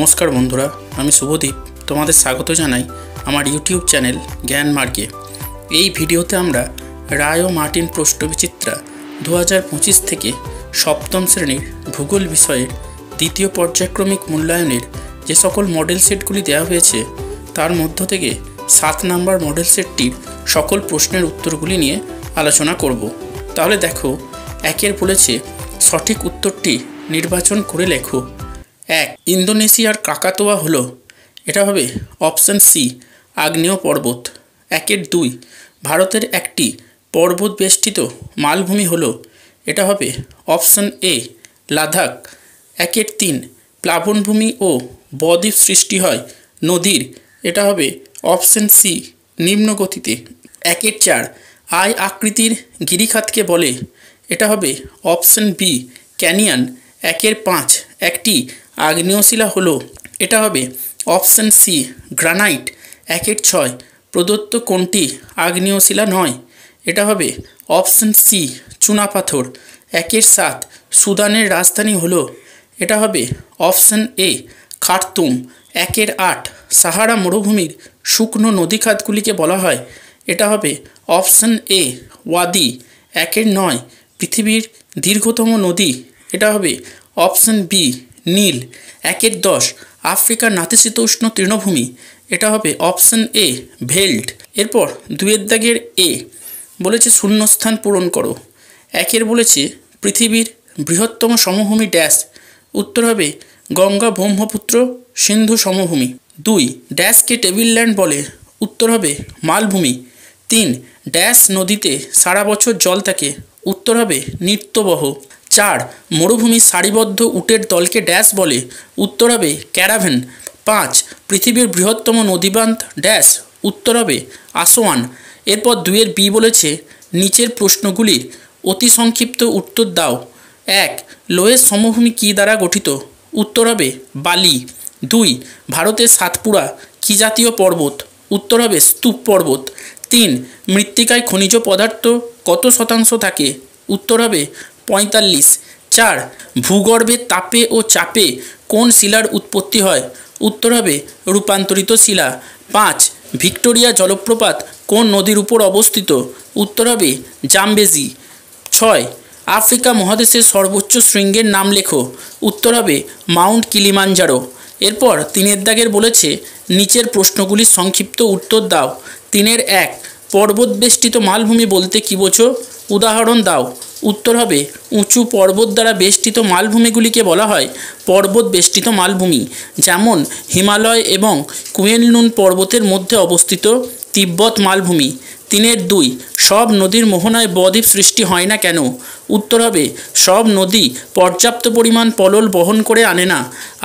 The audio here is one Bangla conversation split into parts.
নমস্কার বন্ধুরা, আমি শুভদীপ। তোমাদের স্বাগত জানাই আমার ইউটিউব চ্যানেল জ্ঞান মার্গে। এই ভিডিওতে আমরা রায় ও মার্টিন প্রশ্নবিচিত্রা 2025 থেকে সপ্তম শ্রেণীর ভূগোল বিষয়ের দ্বিতীয় পর্যায়ক্রমিক মূল্যায়নের যে সকল মডেল সেটগুলি দেওয়া হয়েছে তার মধ্য থেকে 7 নম্বর মডেল সেটটির সকল প্রশ্নের উত্তরগুলি নিয়ে আলোচনা করব। তাহলে দেখো, একের বলেছে সঠিক উত্তরটি নির্বাচন করে লেখো। 1. ইন্দোনেশিয়ার কাকাতোয়া হলো, এটা হবে অপশান সি, আগ্নেয় পর্বত। 1-2 ভারতের একটি পর্বত বেষ্টিত মালভূমি হলো, এটা হবে অপশান এ, লাদাখ। 1-3 প্লাবনভূমি ও বদ্বীপ সৃষ্টি হয় নদীর, এটা হবে অপশান সি, নিম্ন গতিতে। 1-4 আই আকৃতির গিরিখাতকে বলে, এটা হবে অপশান বি, ক্যানিয়ন। 1-5 একটি আগ্নেয়শিলা হলো, এটা হবে অপশান সি, গ্রানাইট। 1-6 প্রদত্ত কোনটি আগ্নেয়শিলা নয়, এটা হবে অপশান সি, চুনাপাথর। 1-7 সুদানের রাজধানী হলো, এটা হবে অপশান এ, খার্তুম। 1-8 সাহারা মরুভূমির শুকনো নদীখাতগুলিকে বলা হয়, এটা হবে অপশান এ, ওয়াদি। 1-9 পৃথিবীর দীর্ঘতম নদী, এটা হবে অপশান বি, নীল। 1-10 আফ্রিকার নাতিশীতোষ্ণ তৃণভূমি, এটা হবে অপশান এ, ভেল্ট। এরপর 2 দাগের এ বলেছে শূন্যস্থান পূরণ করো। 1 বলেছে পৃথিবীর বৃহত্তম সমভূমি ড্যাশ, উত্তর হবে গঙ্গা ব্রহ্মপুত্র সিন্ধু সমভূমি। 2 ড্যাশকে টেবিল ল্যান্ড বলে, উত্তর হবে মালভূমি। 3 ড্যাশ নদীতে সারা বছর জল থাকে, উত্তর হবে নিত্যবহ। 4 মরুভূমির সারিবদ্ধ উটের দলকে ড্যাশ বলে, উত্তর হবে ক্যারাভেন। 5 পৃথিবীর বৃহত্তম নদীবাঁধ ড্যাশ, উত্তর হবে আসোয়ান। এরপর 2 বি বলেছে নিচের প্রশ্নগুলির অতি সংক্ষিপ্ত উত্তর দাও। 1 লোয়ের সমভূমি কী দ্বারা গঠিত, উত্তর হবে বালি। 2 ভারতের সাতপুরা কী জাতীয় পর্বত, উত্তর হবে স্তূপ পর্বত। 3 মৃত্তিকায় খনিজ পদার্থ কত শতাংশ থাকে, উত্তর হবে 45। 4 ভূগর্ভের তাপে ও চাপে কোন শিলার উৎপত্তি হয়, উত্তর হবে রূপান্তরিত শিলা। 5 ভিক্টোরিয়া জলপ্রপাত কোন নদীর উপর অবস্থিত, উত্তর হবে জামবেজি। 6 আফ্রিকা মহাদেশের সর্বোচ্চ শৃঙ্গের নাম লেখো, উত্তর হবে মাউন্ট কিলিমাঞ্জারো। এরপর 3 দাগের বলেছে নিচের প্রশ্নগুলির সংক্ষিপ্ত উত্তর দাও। 3-1 পর্বত বেষ্টিত মালভূমি বলতে কী বোঝো, উদাহরণ দাও, উত্তর হবে উঁচু পর্বত দ্বারা বেষ্টিত মালভূমিগুলিকে বলা হয় পর্বত বেষ্টিত মালভূমি, যেমন হিমালয় এবং কুয়েনলুন পর্বতের মধ্যে অবস্থিত তিব্বত মালভূমি। 3-2 সব নদীর মোহনায় বদ্বীপ সৃষ্টি হয় না কেন, উত্তর হবে সব নদী পর্যাপ্ত পরিমাণ পলল বহন করে আনে না।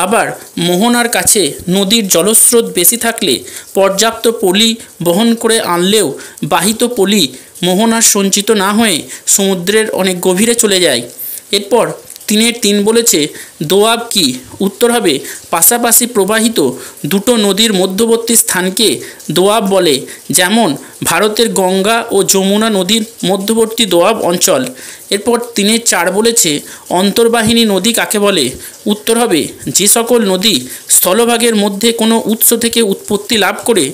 আবার মোহনার কাছে নদীর জলস্রোত বেশি থাকলে পর্যাপ্ত পলি বহন করে আনলেও বাহিত পলি মোহনার সঞ্চিত না হয়ে সমুদ্রের অনেক গভীরে চলে যায়। এরপর 3 বলেছে দোয়াব কি, উত্তর হবে পাশাপাশি প্রবাহিত দুটো নদীর মধ্যবর্তী স্থানকে দোয়াব বলে, যেমন ভারতের গঙ্গা ও যমুনা নদীর মধ্যবর্তী দোয়াব অঞ্চল। এরপর 3-4 বলেছে অন্তর্বাহিনী নদী কাকে বলে, উত্তর হবে যে সকল নদী স্থলভাগের মধ্যে কোনো উৎস থেকে উৎপত্তি লাভ করে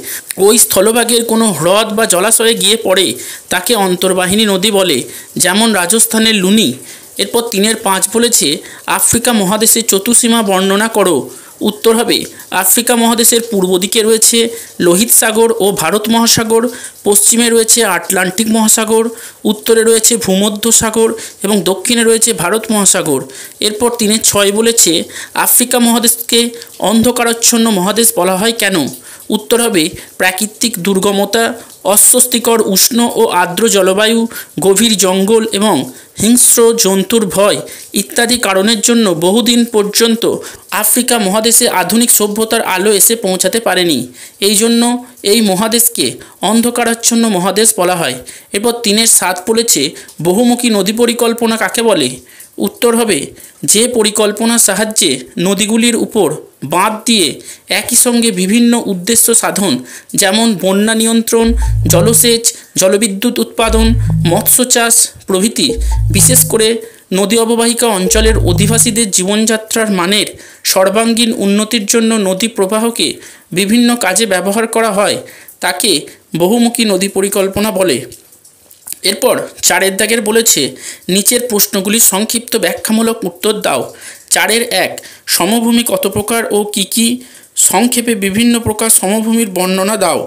ওই স্থলভাগের কোনো হ্রদ বা জলাশয়ে গিয়ে পড়ে তাকে অন্তর্বাহিনী নদী বলে, যেমন রাজস্থানের লুনি। এরপর 3-5 বলেছে আফ্রিকা মহাদেশের চতুর্সীমা বর্ণনা করো, উত্তর হবে আফ্রিকা মহাদেশের পূর্ব দিকে রয়েছে লোহিত সাগর ও ভারত মহাসাগর, পশ্চিমে রয়েছে আটলান্টিক মহাসাগর, উত্তরে রয়েছে ভূমধ্য সাগর এবং দক্ষিণে রয়েছে ভারত মহাসাগর। এরপর 3-6 বলেছে আফ্রিকা মহাদেশকে অন্ধকারাচ্ছন্ন মহাদেশ বলা হয় কেন, উত্তর হবে প্রাকৃতিক দুর্গমতা, অস্বস্তিকর উষ্ণ ও আর্দ্র জলবায়ু, গভীর জঙ্গল এবং হিংস্র জন্তুর ভয় ইত্যাদি কারণের জন্য বহুদিন পর্যন্ত আফ্রিকা মহাদেশে আধুনিক সভ্যতার আলো এসে পৌঁছাতে পারেনি, এই জন্য এই মহাদেশকে অন্ধকারাচ্ছন্ন মহাদেশ বলা হয়। এরপর 3-7 বলেছে বহুমুখী নদী পরিকল্পনা কাকে বলে, উত্তর হবে যে পরিকল্পনার সাহায্যে নদীগুলির উপর বাঁধ দিয়ে একই সঙ্গে বিভিন্ন উদ্দেশ্য সাধন, যেমন বন্যা নিয়ন্ত্রণ, জলসেচ, জলবিদ্যুৎ উৎপাদন, মৎস্য চাষ প্রভৃতি, বিশেষ করে নদী অববাহিকা অঞ্চলের অধিবাসীদের জীবনযাত্রার মানের সর্বাঙ্গীন উন্নতির জন্য নদী প্রবাহকে বিভিন্ন কাজে ব্যবহার করা হয় তাকে বহুমুখী নদী পরিকল্পনা বলে। এরপর 4 দাগের বলেছে নিচের প্রশ্নগুলির সংক্ষিপ্ত ব্যাখ্যামূলক উত্তর দাও। 4-1 সমভূমি কত প্রকার ও কি কি? সংক্ষেপে বিভিন্ন প্রকার সমভূমির বর্ণনা দাও।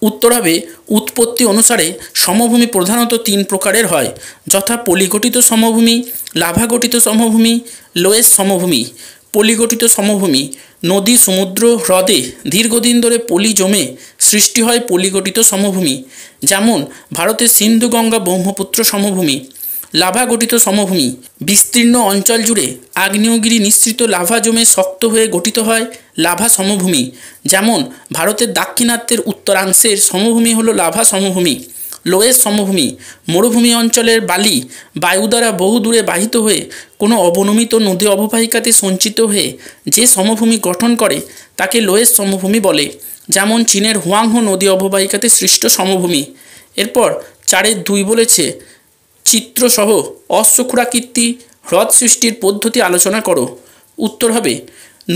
উত্তর হবে উৎপত্তি অনুসারে সমভূমি প্রধানত 3 প্রকারের হয়, যথা পলিগঠিত সমভূমি, লাভা গঠিত সমভূমি, লোয়েস সমভূমি। পলিগঠিত সমভূমি নদী, সমুদ্র, হ্রদে দীর্ঘদিন ধরে পলি জমে সৃষ্টি হয় পলিগঠিত সমভূমি, যেমন ভারতের সিন্ধু গঙ্গা ব্রহ্মপুত্র সমভূমি। লাভা গঠিত সমভূমি বিস্তীর্ণ অঞ্চল জুড়ে আগ্নেয়গিরি নিঃসৃত লাভা জমে শক্ত হয়ে গঠিত হয় লাভা সমভূমি, যেমন ভারতের দাক্ষিণাত্যের উত্তরাংশের সমভূমি হল লাভা সমভূমি। লোয়েস সমভূমি মরুভূমি অঞ্চলের বালি বায়ু দ্বারা বহু দূরে বাহিত হয়ে কোনো অবনমিত নদী অববাহিকাতে সঞ্চিত হয়ে যে সমভূমি গঠন করে তাকে লোয়েস সমভূমি বলে, যেমন চীনের হুয়াংহো নদী অববাহিকাতে সৃষ্ট সমভূমি। এরপর 4-2 বলেছে চিত্রসহ অশ্বক্ষুরাকৃতি হ্রদ সৃষ্টির পদ্ধতি আলোচনা করো। উত্তর হবে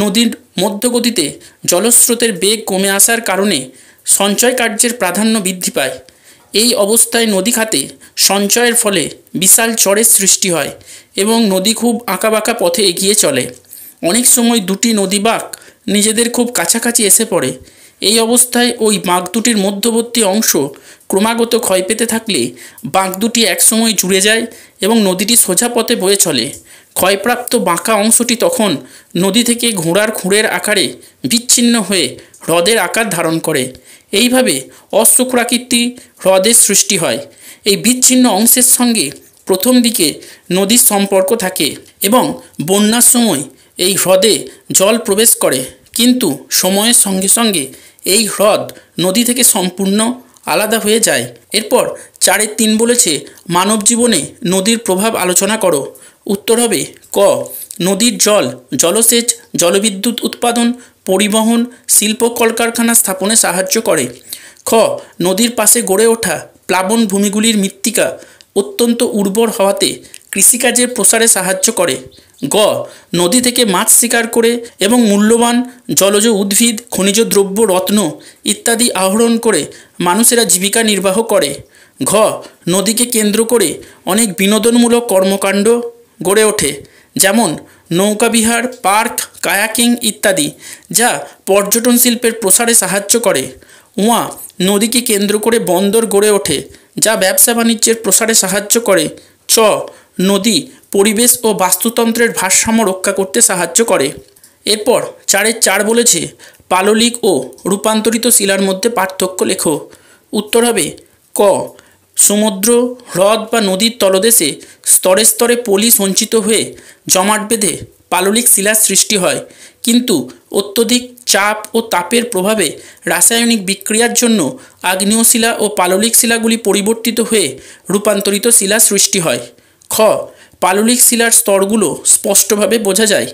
নদীর মধ্যগতিতে জলস্রোতের বেগ কমে আসার কারণে সঞ্চয় কার্যের প্রাধান্য বৃদ্ধি পায়। এই অবস্থায় নদী খাতে সঞ্চয়ের ফলে বিশাল চরের সৃষ্টি হয় এবং নদী খুব আঁকাবাঁকা পথে এগিয়ে চলে। অনেক সময় দুটি নদী বাঁক নিজেদের খুব কাছাকাছি এসে পড়ে। এই অবস্থায় ওই বাঁক দুটির মধ্যবর্তী অংশ ক্রমাগত ক্ষয় পেতে থাকলে বাঁক দুটি একসময় জুড়ে যায় এবং নদীটি সোজা পথে বয়ে চলে। ক্ষয়প্রাপ্ত বাঁকা অংশটি তখন নদী থেকে ঘোড়ার খুঁড়ের আকারে বিচ্ছিন্ন হয়ে হ্রদের আকার ধারণ করে। এইভাবে অশ্বক্ষুরাকৃতি হ্রদের সৃষ্টি হয়। এই বিচ্ছিন্ন অংশের সঙ্গে প্রথম দিকে নদীর সম্পর্ক থাকে এবং বন্যার সময় এই হ্রদে জল প্রবেশ করে, কিন্তু সময়ের সঙ্গে সঙ্গে এই হ্রদ নদী থেকে সম্পূর্ণ আলাদা হয়ে যায়। এরপর 4-3 বলেছে মানব জীবনে নদীর প্রভাব আলোচনা করো। উত্তর হবে ক নদীর জল জলসেচ, জলবিদ্যুৎ উৎপাদন, পরিবহন, শিল্প কলকারখানা স্থাপনে সাহায্য করে। খ নদীর পাশে গড়ে ওঠা প্লাবন ভূমিগুলির মৃত্তিকা অত্যন্ত উর্বর হওয়াতে কৃষিকাজের প্রসারে সাহায্য করে। গ নদী থেকে মাছ শিকার করে এবং মূল্যবান জলজ উদ্ভিদ, খনিজ দ্রব্য, রত্ন ইত্যাদি আহরণ করে মানুষেরা জীবিকা নির্বাহ করে। ঘ নদীকে কেন্দ্র করে অনেক বিনোদনমূলক কর্মকাণ্ড গড়ে ওঠে, যেমন নৌকাবিহার, পার্ক, কায়াকিং ইত্যাদি, যা পর্যটন শিল্পের প্রসারে সাহায্য করে। উয়া নদীকে কেন্দ্র করে বন্দর গড়ে ওঠে, যা ব্যবসা বাণিজ্যের প্রসারে সাহায্য করে। চ নদী পরিবেশ ও বাস্তুতন্ত্রের ভারসাম্য রক্ষা করতে সাহায্য করে। এরপর 4-4 বলেছে পাললিক ও রূপান্তরিত শিলার মধ্যে পার্থক্য লেখো। উত্তর হবে ক সমুদ্র, হ্রদ বা নদীর তলদেশে স্তরে স্তরে পলি সঞ্চিত হয়ে জমাট বেঁধে পাললিক শিলার সৃষ্টি হয়, কিন্তু অত্যধিক চাপ ও তাপের প্রভাবে রাসায়নিক বিক্রিয়ার জন্য আগ্নেয় শিলা ও পাললিক শিলাগুলি পরিবর্তিত হয়ে রূপান্তরিত শিলা সৃষ্টি হয়। খ পাললিক শিলার স্তরগুলো স্পষ্টভাবে বোঝা যায়,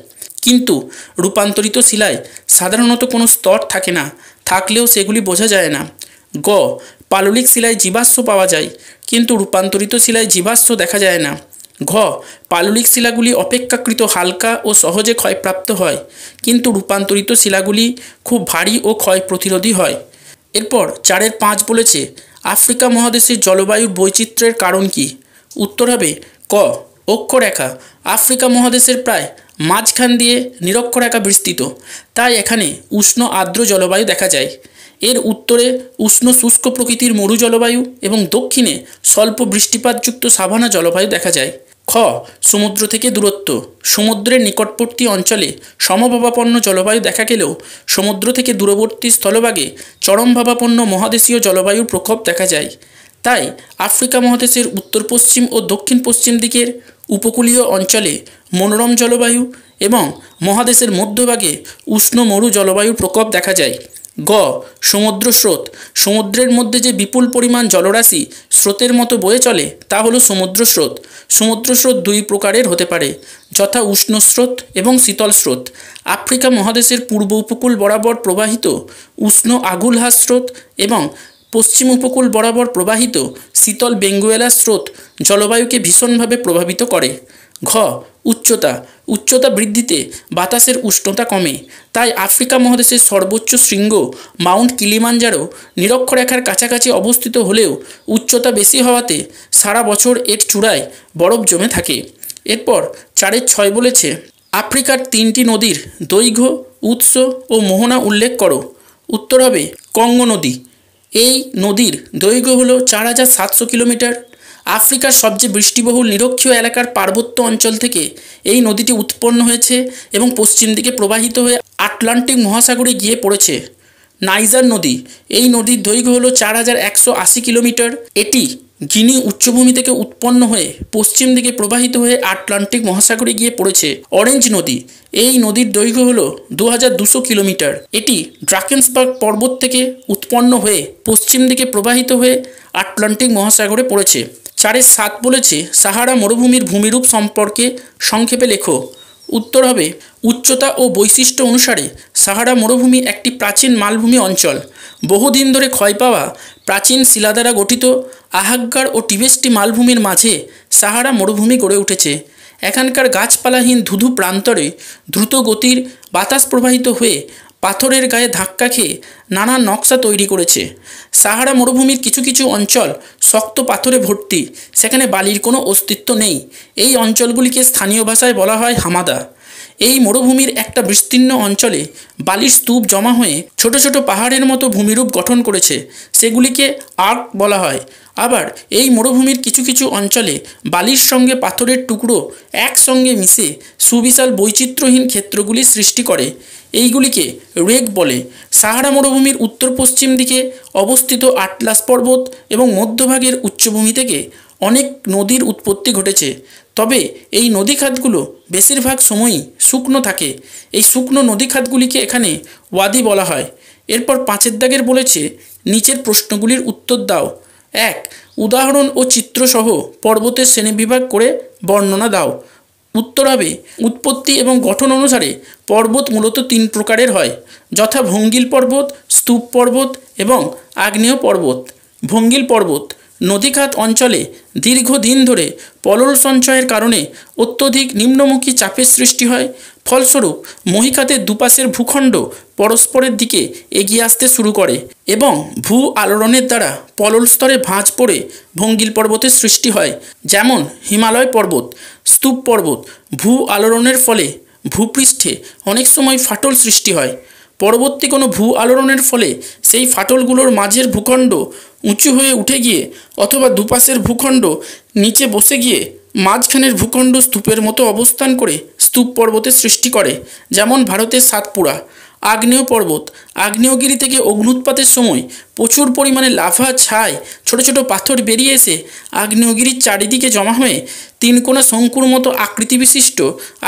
কিন্তু রূপান্তরিত শিলায় সাধারণত কোনো স্তর থাকে না, থাকলেও সেগুলি বোঝা যায় না। গ পাললিক শিলায় জীবাশ্ম পাওয়া যায়, কিন্তু রূপান্তরিত শিলায় জীবাশ্ম দেখা যায় না। ঘ পাললিক শিলাগুলি অপেক্ষাকৃত হালকা ও সহজে ক্ষয়প্রাপ্ত হয়, কিন্তু রূপান্তরিত শিলাগুলি খুব ভারী ও ক্ষয় প্রতিরোধী হয়। এরপর 4-5 বলেছে আফ্রিকা মহাদেশের জলবায়ুর বৈচিত্র্যের কারণ কি? উত্তর হবে ক অক্ষরেখা। আফ্রিকা মহাদেশের প্রায় মাঝখান দিয়ে নিরক্ষরেখা বিস্তৃত, তাই এখানে উষ্ণ আর্দ্র জলবায়ু দেখা যায়। এর উত্তরে উষ্ণ শুষ্ক প্রকৃতির মরু জলবায়ু এবং দক্ষিণে স্বল্প বৃষ্টিপাতযুক্ত সাভানা জলবায়ু দেখা যায়। খ সমুদ্র থেকে দূরত্ব। সমুদ্রের নিকটবর্তী অঞ্চলে সমভাবাপন্ন জলবায়ু দেখা গেলেও সমুদ্র থেকে দূরবর্তী স্থলভাগে চরমভাবাপন্ন মহাদেশীয় জলবায়ুর প্রকোপ দেখা যায়। তাই আফ্রিকা মহাদেশের উত্তর পশ্চিম ও দক্ষিণ পশ্চিম দিকের উপকূলীয় অঞ্চলে মনোরম জলবায়ু এবং মহাদেশের মধ্যভাগে উষ্ণ মরু জলবায়ুর প্রকোপ দেখা যায়। গ সমুদ্র স্রোত। সমুদ্রের মধ্যে যে বিপুল পরিমাণ জলরাশি স্রোতের মতো বয়ে চলে তা হলো সমুদ্র স্রোত। সমুদ্র স্রোত 2 প্রকারের হতে পারে, যথা উষ্ণ স্রোত এবং শীতল স্রোত। আফ্রিকা মহাদেশের পূর্ব উপকূল বরাবর প্রবাহিত উষ্ণ আগুলহাস স্রোত এবং পশ্চিম উপকূল বরাবর প্রবাহিত শীতল বেঙ্গুয়েলা স্রোত জলবায়ুকে ভীষণভাবে প্রভাবিত করে। ঘ উচ্চতা বৃদ্ধিতে বাতাসের উষ্ণতা কমে, তাই আফ্রিকা মহাদেশের সর্বোচ্চ শৃঙ্গ মাউন্ট কিলিমাঞ্জারো নিরক্ষরেখার কাছাকাছি অবস্থিত হলেও উচ্চতা বেশি হওয়াতে সারা বছর এর চূড়ায় বরফ জমে থাকে। এরপর 4-6 বলেছে, আফ্রিকার 3টি নদীর দৈর্ঘ্য, উৎস ও মোহনা উল্লেখ করো। উত্তর হবে কঙ্গো নদী। এই নদীর দৈর্ঘ্য হলো 4700 কিলোমিটার। আফ্রিকার সবচেয়ে বৃষ্টিবহুল নিরক্ষীয় এলাকার পার্বত্য অঞ্চল থেকে এই নদীটি উৎপন্ন হয়েছে এবং পশ্চিম দিকে প্রবাহিত হয়ে আটলান্টিক মহাসাগরে গিয়ে পড়েছে। নাইজার নদী, এই নদীর দৈর্ঘ্য হলো 4180 কিলোমিটার। এটি গিনি উচ্চভূমি থেকে উৎপন্ন হয়ে পশ্চিম দিকে প্রবাহিত হয়ে আটলান্টিক মহাসাগরে গিয়ে পড়েছে। অরেঞ্জ নদী, এই নদীর দৈর্ঘ্য হলো 2200 কিলোমিটার। এটি ড্রাকেন্সবার্গ পর্বত থেকে উৎপন্ন হয়ে পশ্চিম দিকে প্রবাহিত হয়ে আটলান্টিক মহাসাগরে পড়েছে। 4-7 বলেছে, সাহারা মরুভূমির ভূমিরূপ সম্পর্কে সংক্ষেপে লেখো। উত্তর হবে উচ্চতা ও বৈশিষ্ট্য অনুসারে সাহারা মরুভূমি একটি প্রাচীন মালভূমি অঞ্চল। বহুদিন ধরে ক্ষয় পাওয়া প্রাচীন শিলা দ্বারা গঠিত আহাগ্গার ও টিবেস্টি মালভূমির মাঝে সাহারা মরুভূমি গড়ে উঠেছে। এখানকার গাছপালাহীন ধুধু প্রান্তরে দ্রুত গতির বাতাস প্রবাহিত হয়ে পাথরের গায়ে ধাক্কা খেয়ে নানা নকশা তৈরি করেছে। সাহারা মরুভূমির কিছু কিছু অঞ্চল শক্ত পাথরে ভর্তি, সেখানে বালির কোনো অস্তিত্ব নেই। এই অঞ্চলগুলিকে স্থানীয় ভাষায় বলা হয় হামাদা। এই মরুভূমির একটা বিস্তীর্ণ অঞ্চলে বালির স্তূপ জমা হয়ে ছোট ছোট পাহাড়ের মতো ভূমিরূপ গঠন করেছে, সেগুলিকে আর্ক বলা হয়। আবার এই মরুভূমির কিছু কিছু অঞ্চলে বালির সঙ্গে পাথরের টুকরো একসঙ্গে মিশে সুবিশাল বৈচিত্র্যহীন ক্ষেত্রগুলি সৃষ্টি করে, এইগুলিকে রেক বলে। সাহারা মরুভূমির উত্তর পশ্চিম দিকে অবস্থিত আটলাস পর্বত এবং মধ্যভাগের উচ্চভূমি থেকে অনেক নদীর উৎপত্তি ঘটেছে, তবে এই নদীখাতগুলো বেশিরভাগ সময়ই শুকনো থাকে। এই শুকনো নদীখাতগুলিকে এখানে ওয়াদি বলা হয়। এরপর 5 দাগের বলেছে, নিচের প্রশ্নগুলির উত্তর দাও। 1. উদাহরণ ও চিত্রসহ পর্বতের শ্রেণীবিভাগ করে বর্ণনা দাও। উত্তর হবে উৎপত্তি এবং গঠন অনুসারে পর্বত মূলত 3 প্রকারের হয়, যথা ভঙ্গিল পর্বত, স্তূপ পর্বত এবং আগ্নেয় পর্বত। ভঙ্গিল পর্বত নদীখাত অঞ্চলে দীর্ঘদিন ধরে পলল সঞ্চয়ের কারণে অত্যধিক নিম্নমুখী চাপের সৃষ্টি হয়। ফলস্বরূপ মহীখাতের দুপাশের ভূখণ্ড পরস্পরের দিকে এগিয়ে আসতে শুরু করে এবং ভূ আলোড়নের দ্বারা পলল স্তরে ভাঁজ পড়ে ভঙ্গিল পর্বতের সৃষ্টি হয়। যেমন হিমালয় পর্বত। স্তূপ পর্বত ভূ আলোড়নের ফলে ভূপৃষ্ঠে অনেক সময় ফাটল সৃষ্টি হয়। পরবর্তী কোনো ভূ আলোড়নের ফলে সেই ফাটলগুলোর মাঝের ভূখণ্ড উঁচু হয়ে উঠে গিয়ে অথবা দুপাশের ভূখণ্ড নিচে বসে গিয়ে মাঝখানের ভূখণ্ড স্তূপের মতো অবস্থান করে স্তূপ পর্বতের সৃষ্টি করে, যেমন ভারতের সাতপুরা। আগ্নেয় পর্বত আগ্নেয়গিরি থেকে অগ্নুৎপাতের সময় প্রচুর পরিমাণে লাভা ছাই ছোট ছোট পাথর বেরিয়ে এসে আগ্নেয়গিরির চারিদিকে জমা হয়ে 3 কোণা শঙ্কুর মতো আকৃতি বিশিষ্ট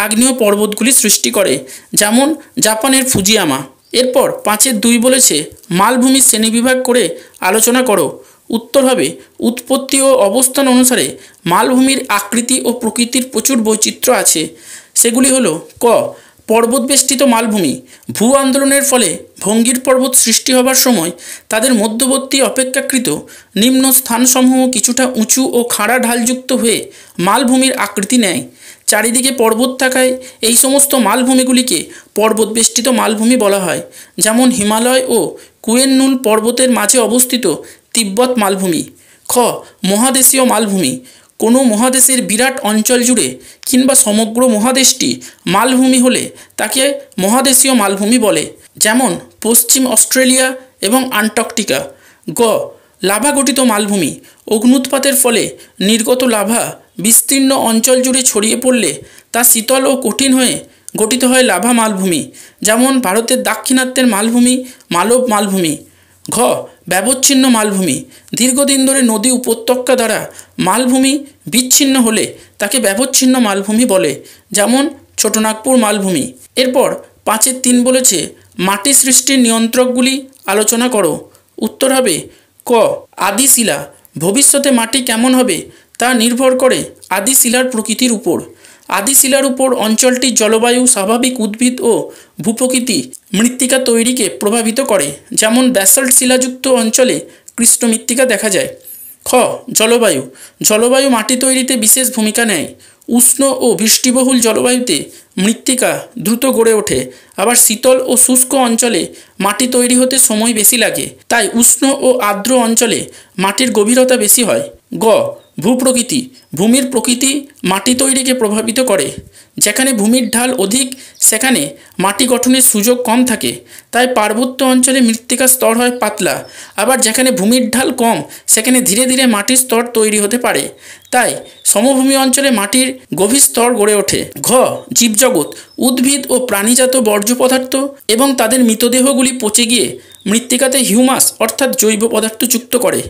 আগ্নেয় পর্বতগুলি সৃষ্টি করে, যেমন জাপানের ফুজিয়ামা। এরপর 5-2 বলেছে, মালভূমির শ্রেণীবিভাগ করে আলোচনা করো। উত্তর হবে উৎপত্তি ও অবস্থান অনুসারে মালভূমির আকৃতি ও প্রকৃতির প্রচুর বৈচিত্র্য আছে। সেগুলি হলো ক. পর্বতবেষ্টিত মালভূমি। ভূ আন্দোলনের ফলে ভঙ্গির পর্বত সৃষ্টি হবার সময় তাদের মধ্যবর্তী অপেক্ষাকৃত নিম্ন স্থানসমূহ কিছুটা উঁচু ও খাড়া ঢালযুক্ত হয়ে মালভূমির আকৃতি নেয়। চারিদিকে পর্বত থাকায় এই সমস্ত মালভূমিগুলিকে পর্বতবেষ্টিত মালভূমি বলা হয়, যেমন হিমালয় ও কুয়েননুল পর্বতের মাঝে অবস্থিত তিব্বত মালভূমি। খ. মহাদেশীয় মালভূমি। কোনো মহাদেশের বিরাট অঞ্চল জুড়ে কিংবা সমগ্র মহাদেশটি মালভূমি হলে তাকে মহাদেশীয় মালভূমি বলে, যেমন পশ্চিম অস্ট্রেলিয়া এবং আন্টার্কটিকা। গ. লাভা গঠিত মালভূমি। অগ্নুৎপাতের ফলে নির্গত লাভা বিস্তীর্ণ অঞ্চল জুড়ে ছড়িয়ে পড়লে তা শীতল ও কঠিন হয়ে গঠিত হয় লাভা মালভূমি, যেমন ভারতের দাক্ষিণাত্যের মালভূমি মালব মালভূমি। ঘ. ব্যবচ্ছিন্ন মালভূমি। দীর্ঘদিন ধরে নদী উপত্যকা দ্বারা মালভূমি বিচ্ছিন্ন হলে তাকে ব্যবচ্ছিন্ন মালভূমি বলে, যেমন ছোটনাগপুর মালভূমি। এরপর 5-3 বলেছে, মাটি সৃষ্টির নিয়ন্ত্রকগুলি আলোচনা করো। উত্তর হবে ক. আদিশিলা। ভবিষ্যতে মাটি কেমন হবে তা নির্ভর করে আদিশিলার প্রকৃতির উপর। আদিশিলার উপর অঞ্চলটির জলবায়ু, স্বাভাবিক উদ্ভিদ ও ভূপ্রকৃতি মৃত্তিকা তৈরিকে প্রভাবিত করে, যেমন ব্যাসল্ট শিলাযুক্ত অঞ্চলে কৃষ্ণ মৃত্তিকা দেখা যায়। খ জলবায়ু। জলবায়ু মাটি তৈরিতে বিশেষ ভূমিকা নেয়। উষ্ণ ও বৃষ্টিবহুল জলবায়ুতে মৃত্তিকা দ্রুত গড়ে ওঠে, আবার শীতল ও শুষ্ক অঞ্চলে মাটি তৈরি হতে সময় বেশি লাগে। তাই উষ্ণ ও আর্দ্র অঞ্চলে মাটির গভীরতা বেশি হয়। গ ভূপ্রকৃতি। ভূমির প্রকৃতি মাটি তৈরিকে প্রভাবিত করে। যেখানে ভূমির ঢাল অধিক সেখানে মাটি গঠনের সুযোগ কম থাকে, তাই পার্বত্য অঞ্চলে মৃত্তিকার স্তর হয় পাতলা। আবার যেখানে ভূমির ঢাল কম সেখানে ধীরে ধীরে মাটির স্তর তৈরি হতে পারে, তাই সমভূমি অঞ্চলে মাটির গভীর স্তর গড়ে ওঠে। ঘ জীবজগৎ। উদ্ভিদ ও প্রাণীজাত বর্জ্য পদার্থ এবং তাদের মৃতদেহগুলি পচে গিয়ে মৃত্তিকাতে হিউমাস অর্থাৎ জৈব পদার্থ যুক্ত করে।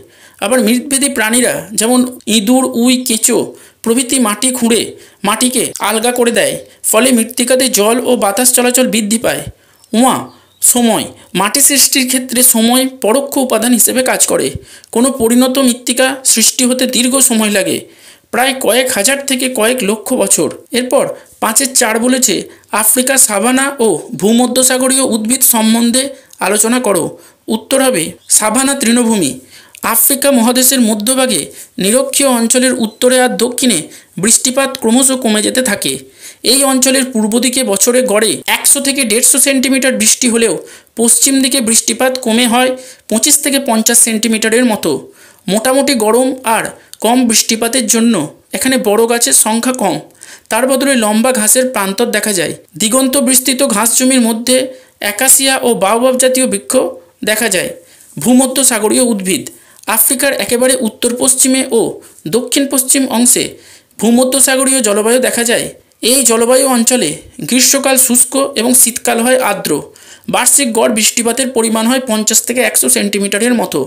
আবার মৃৎভেদী প্রাণীরা যেমন ইঁদুর, উই, কেঁচো প্রভৃতি মাটি খুঁড়ে মাটিকে আলগা করে দেয়, ফলে মৃত্তিকাতে জল ও বাতাস চলাচল বৃদ্ধি পায়। উমা সময়। মাটি সৃষ্টির ক্ষেত্রে সময় পরোক্ষ উপাদান হিসেবে কাজ করে। কোনো পরিণত মৃত্তিকা সৃষ্টি হতে দীর্ঘ সময় লাগে, প্রায় কয়েক হাজার থেকে কয়েক লক্ষ বছর। এরপর 5-4 বলেছে আফ্রিকা সাভানা ও ভূমধ্যসাগরীয় উদ্ভিদ সম্বন্ধে আলোচনা করো। উত্তর হবে সাভানা তৃণভূমি। আফ্রিকা মহাদেশের মধ্যভাগে নিরক্ষীয় অঞ্চলের উত্তরে আর দক্ষিণে বৃষ্টিপাত ক্রমশ কমে যেতে থাকে। এই অঞ্চলের পূর্ব দিকে বছরে গড়ে 100 থেকে 150 সেন্টিমিটার বৃষ্টি হলেও পশ্চিম দিকে বৃষ্টিপাত কমে হয় 25 থেকে 50 সেন্টিমিটারের মতো। মোটামুটি গরম আর কম বৃষ্টিপাতের জন্য এখানে বড় গাছের সংখ্যা কম, তার বদলে লম্বা ঘাসের প্রান্তর দেখা যায়। দিগন্ত বিস্তৃত ঘাস জমির মধ্যে অ্যাকাসিয়া ও বাওবাব জাতীয় বৃক্ষ দেখা যায়। ভূমধ্যসাগরীয় উদ্ভিদ। আফ্রিকার একেবারে উত্তর পশ্চিমে ও দক্ষিণ পশ্চিম অংশে ভূমধ্যসাগরীয় জলবায়ু দেখা যায়। এই জলবায়ু অঞ্চলে গ্রীষ্মকাল শুষ্ক এবং শীতকাল হয় আর্দ্র। বার্ষিক গড় বৃষ্টিপাতের পরিমাণ হয় 50 থেকে 100 সেন্টিমিটারের মতো।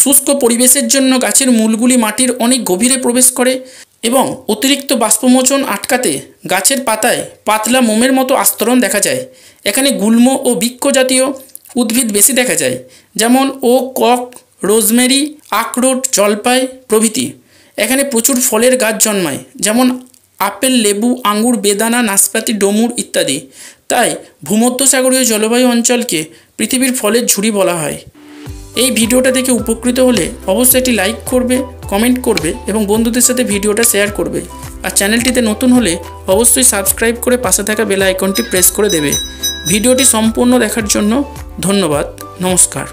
শুষ্ক পরিবেশের জন্য গাছের মূলগুলি মাটির অনেক গভীরে প্রবেশ করে এবং অতিরিক্ত বাষ্পমোচন আটকাতে গাছের পাতায় পাতলা মোমের মতো আস্তরণ দেখা যায়। এখানে গুল্ম ও বৃক্ষ জাতীয় উদ্ভিদ বেশি দেখা যায়, যেমন ওক, কক, রোজমেরি, আখরোট, জলপাই প্রভৃতি। এখানে প্রচুর ফলের গাছ জন্মায়, যেমন আপেল, লেবু, আঙ্গুর, বেদানা, নাশপাতি, ডমুর ইত্যাদি। তাই ভূমধ্যসাগরীয় জলবায়ু অঞ্চলকে পৃথিবীর ফলের ঝুড়ি বলা হয়। এই ভিডিওটা দেখে উপকৃত হলে অবশ্যই একটি লাইক করবে, কমেন্ট করবে এবং বন্ধুদের সাথে ভিডিওটা শেয়ার করবে। আর চ্যানেলটিতে নতুন হলে অবশ্যই সাবস্ক্রাইব করে পাশে থাকা বেল আইকনটি প্রেস করে দেবে। ভিডিওটি সম্পূর্ণ দেখার জন্য ধন্যবাদ। নমস্কার।